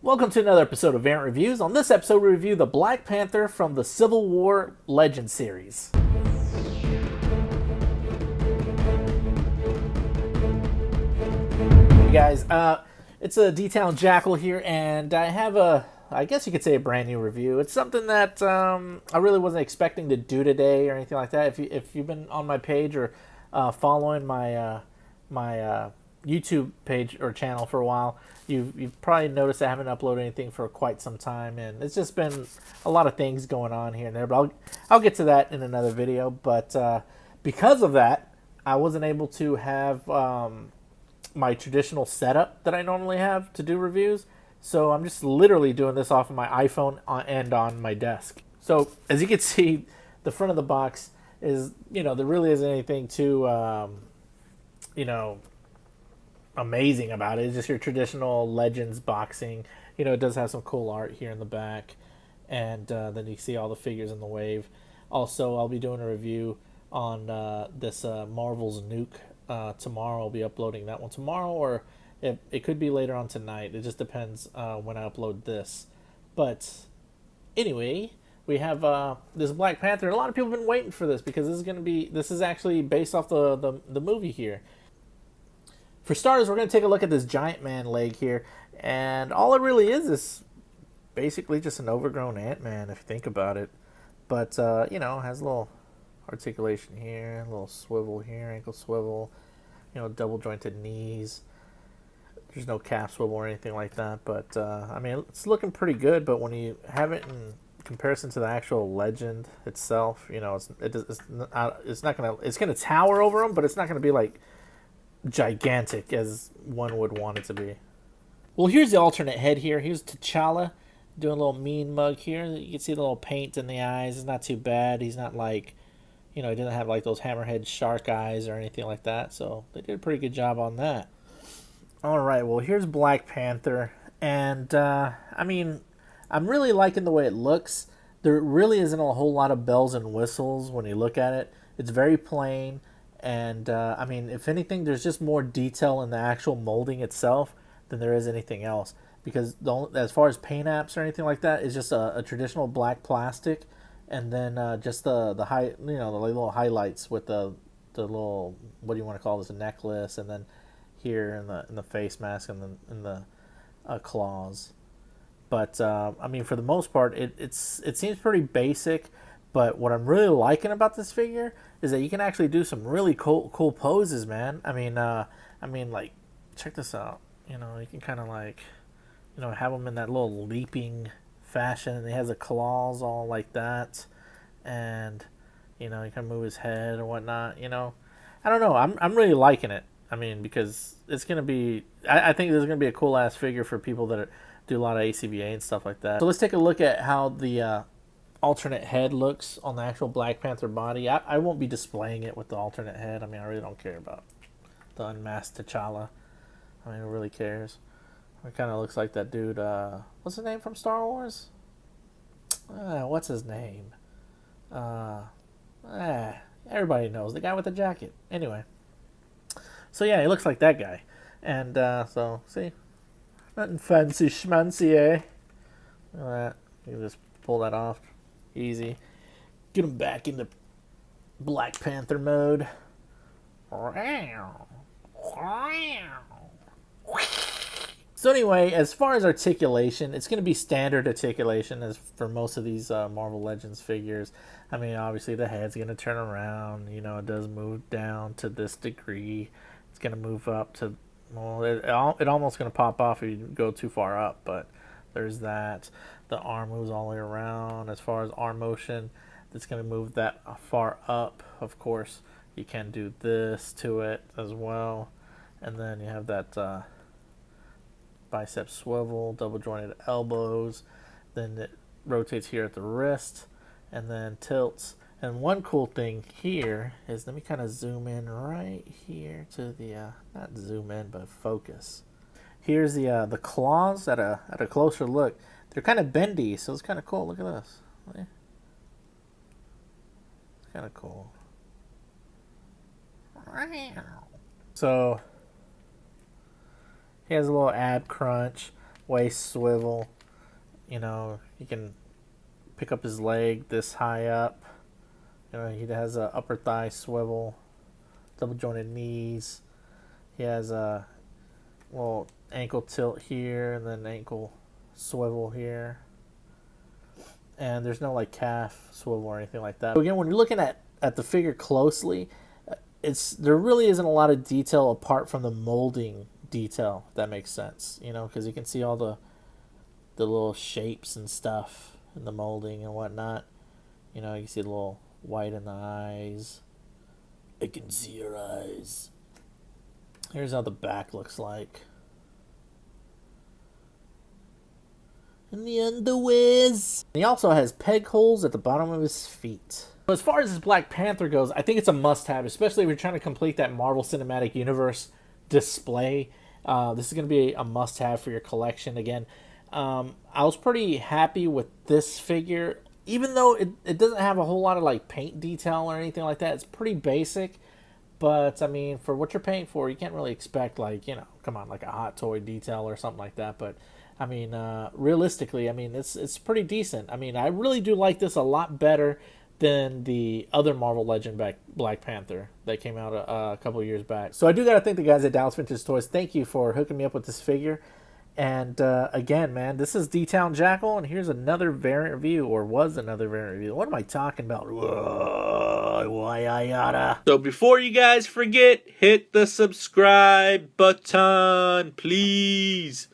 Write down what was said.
Welcome to another episode of Variant Reviews. On this episode, we review the Black Panther from the Civil War Legend series. Hey guys, it's a D-Town Jackal here, and I have I guess you could say a brand new review. It's something that I really wasn't expecting to do today or anything like that. If you've been on my page or following my YouTube page or channel for a while, you've probably noticed I haven't uploaded anything for quite some time, and it's just been a lot of things going on here and there. But I'll get to that in another video. But because of that, I wasn't able to have my traditional setup that I normally have to do reviews. So I'm just literally doing this off of my iPhone and on my desk. So as you can see, the front of the box is, there really isn't anything too, amazing about it. It's just your traditional Legends boxing. It does have some cool art here in the back. And then you see all the figures in the wave. Also, I'll be doing a review on this Marvel's Nuke tomorrow. I'll be uploading that one tomorrow, or it could be later on tonight. It just depends when I upload this. But anyway, we have this Black Panther. A lot of people have been waiting for this because this is actually based off the movie here. For starters, we're going to take a look at this giant man leg here, and all it really is basically just an overgrown Ant-Man if you think about it. But has a little articulation here, a little swivel here, ankle swivel, double jointed knees. There's no calf swivel or anything like that, but it's looking pretty good. But when you have it in comparison to the actual Legend itself, it's gonna tower over them, but it's not gonna be like gigantic as one would want it to be. Well, here's the alternate head here. Here's T'Challa doing a little mean mug here. You can see the little paint in the eyes. It's not too bad. He's not like, he doesn't have like those hammerhead shark eyes or anything like that. So they did a pretty good job on that. All right, well, here's Black Panther. And, I'm really liking the way it looks. There really isn't a whole lot of bells and whistles when you look at it. It's very plain. And, if anything, there's just more detail in the actual molding itself than there is anything else. Because as far as paint apps or anything like that, it's just a traditional black plastic. And then just the little highlights with the little, what do you want to call this, a necklace. And then here in the face mask and in the claws. But, for the most part, it seems pretty basic. But what I'm really liking about this figure is that you can actually do some really cool poses, man. Like, check this out. You can kind of like, have him in that little leaping fashion. And he has the claws all like that. And, he can move his head or whatnot, I don't know. I'm really liking it. Because it's going to be, I think this is going to be a cool-ass figure for people that do a lot of ACVA and stuff like that. So let's take a look at how the alternate head looks on the actual Black Panther body. I won't be displaying it with the alternate head. I really don't care about the unmasked T'Challa. Who really cares? It kind of looks like that dude, what's his name from Star Wars? What's his name? Everybody knows. The guy with the jacket. Anyway. So yeah, he looks like that guy. And so, see? Nothing fancy schmancy, eh? Look at that. You can just pull that off. Easy. Get him back into Black Panther mode. So anyway, as far as articulation, it's going to be standard articulation as for most of these Marvel Legends figures. Obviously the head's going to turn around. It does move down to this degree. It's going to move up to, well, it almost going to pop off if you go too far up, but there's that. The arm moves all the way around. As far as arm motion, it's going to move that far up. Of course, you can do this to it as well. And then you have that bicep swivel, double jointed elbows. Then it rotates here at the wrist and then tilts. And one cool thing here is, let me kind of zoom in right here to the, not zoom in, but focus. Here's the claws at a closer look. They're kind of bendy, so it's kind of cool. Look at this. It's kind of cool. So he has a little ab crunch, waist swivel. You know, you can pick up his leg this high up. You know, he has a upper thigh swivel, double jointed knees. He has a little ankle tilt here and then ankle swivel here. And there's no like calf swivel or anything like that. So again, when you're looking at the figure closely, there really isn't a lot of detail apart from the molding detail, if that makes sense. You know, because you can see all the little shapes and stuff in the molding and whatnot. You know, you can see the little white in the eyes. I can see your eyes. Here's how the back looks like. And the underwears. He also has peg holes at the bottom of his feet. As far as his Black Panther goes, I think it's a must-have, especially if you're trying to complete that Marvel Cinematic Universe display. This is going to be a must-have for your collection. Again, I was pretty happy with this figure, even though it doesn't have a whole lot of like paint detail or anything like that. It's pretty basic, but I mean, for what you're paying for, you can't really expect like, you know, come on, like a Hot Toy detail or something like that. But I mean, realistically, I mean, it's pretty decent. I mean, I really do like this a lot better than the other Marvel Legend Black Panther that came out a couple of years back. So I do got to thank the guys at Dallas Vintage Toys. Thank you for hooking me up with this figure. And again, man, this is D-Town Jackal, and here's another variant review, or was another variant review. What am I talking about? Why I oughta. So before you guys forget, hit the subscribe button, please.